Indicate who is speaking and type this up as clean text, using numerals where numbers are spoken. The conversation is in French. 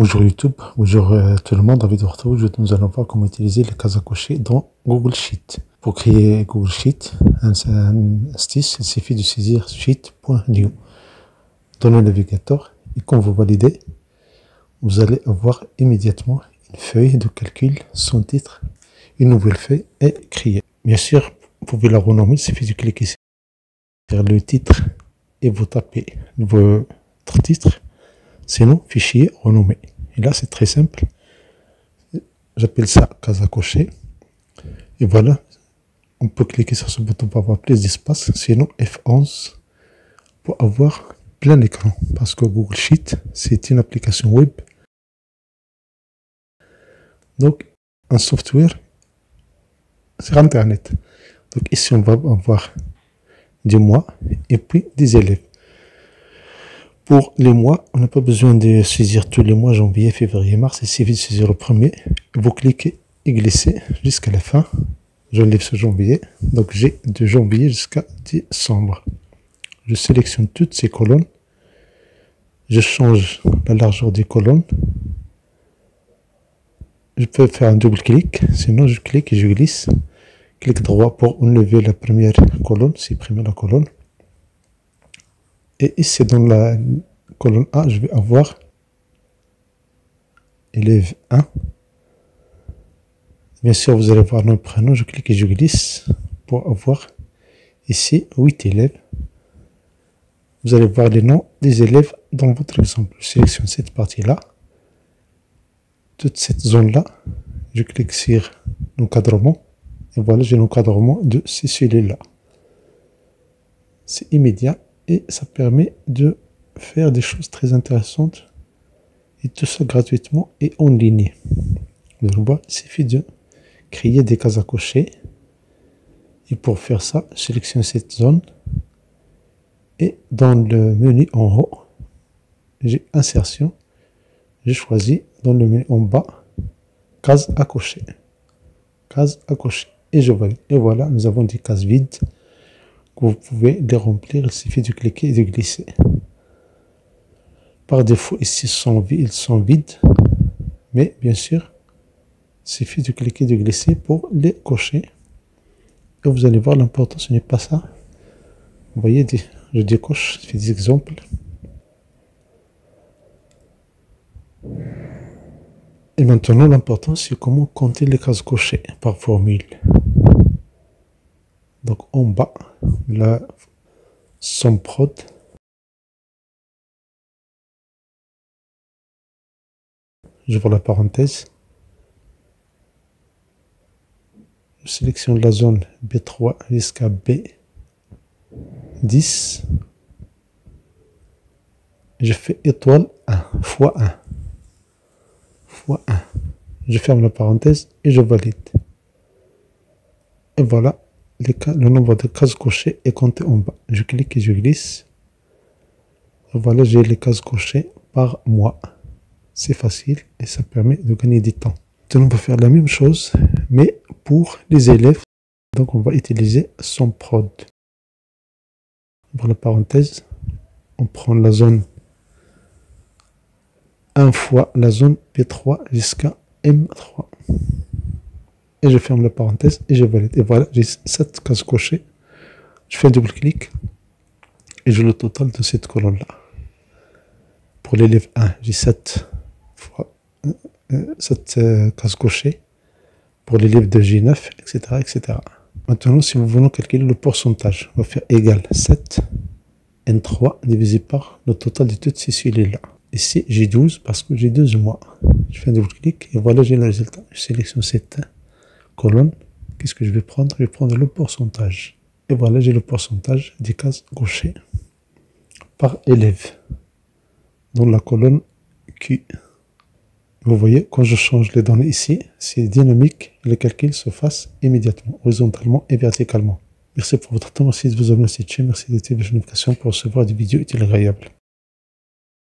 Speaker 1: Bonjour YouTube, bonjour tout le monde, David Wartou. Nous allons voir comment utiliser les cases à cocher dans Google Sheet. Pour créer Google Sheet, un astuce, il suffit de saisir sheet.new dans le navigateur et quand vous validez, vous allez avoir immédiatement une feuille de calcul, son titre, une nouvelle feuille est créée. Bien sûr, vous pouvez la renommer, il suffit de cliquer sur le titre et vous tapez votre titre. Sinon, fichier renommé. Et là, c'est très simple. J'appelle ça case à cocher. Et voilà. On peut cliquer sur ce bouton pour avoir plus d'espace. Sinon, F11 pour avoir plein d'écran. Parce que Google Sheet, c'est une application web. Donc, un software sur Internet. Donc, ici, on va avoir des mois et puis des élèves. Pour les mois, on n'a pas besoin de saisir tous les mois, janvier, février, mars. Il suffit de saisir le premier. Vous cliquez et glissez jusqu'à la fin. J'enlève ce janvier. Donc j'ai de janvier jusqu'à décembre. Je sélectionne toutes ces colonnes. Je change la largeur des colonnes. Je peux faire un double clic. Sinon, je clique et je glisse. Clic droit pour enlever la première colonne, supprimer la colonne. Et ici, dans la colonne A, je vais avoir élève 1. Bien sûr, vous allez voir le prénom. Je clique et je glisse pour avoir ici 8 élèves. Vous allez voir les noms des élèves dans votre exemple. Je sélectionne cette partie-là. Toute cette zone-là. Je clique sur l'encadrement. Et voilà, j'ai l'encadrement de ces cellules-là. C'est immédiat. Et ça permet de faire des choses très intéressantes. Et tout ça gratuitement et en ligne. Vous allez voir, il suffit de créer des cases à cocher. Et pour faire ça, je sélectionne cette zone. Et dans le menu en haut, j'ai insertion. Je choisis dans le menu en bas, cases à cocher. Cases à cocher. Et je valide. Et voilà, nous avons des cases vides. Vous pouvez les remplir, il suffit de cliquer et de glisser. Par défaut, ici, ils sont vides. Mais bien sûr, il suffit de cliquer et de glisser pour les cocher. Et vous allez voir, l'important, ce n'est pas ça. Vous voyez, je décoche, je fais des exemples. Et maintenant, l'important, c'est comment compter les cases cochées par formule. Donc, en bas, la somme prod. J'ouvre la parenthèse. Je sélectionne la zone B3 jusqu'à B10. Je fais étoile 1 fois 1 fois 1. Je ferme la parenthèse et je valide. Et voilà. Le nombre de cases cochées est compté en bas. Je clique et je glisse. Et voilà, j'ai les cases cochées par mois. C'est facile et ça permet de gagner du temps. Maintenant, on va faire la même chose, mais pour les élèves. Donc, on va utiliser son prod. Pour la parenthèse, on prend la zone 1 fois la zone P3 jusqu'à M3. Et je ferme la parenthèse et je valide. Et voilà, j'ai 7 cases cochées. Je fais un double clic et j'ai le total de cette colonne-là. Pour l'élève 1, j'ai 7 cases cochées. Pour l'élève 2, j'ai 9, etc., etc. Maintenant, si nous voulons calculer le pourcentage, on va faire égal 7 N3 divisé par le total de toutes ces cellules-là. Ici, j'ai 12 parce que j'ai 12 mois. Je fais un double clic et voilà, j'ai le résultat. Je sélectionne cette colonne. Qu'est-ce que je vais prendre? Je vais prendre le pourcentage. Et voilà, j'ai le pourcentage des cases cochées par élève dans la colonne Q. Vous voyez, quand je change les données ici, c'est dynamique. Le calcul se fasse immédiatement, horizontalement et verticalement. Merci pour votre temps. Merci de vous abonner à cette chaîne. Merci d'activer les notifications pour recevoir des vidéos utiles et agréables.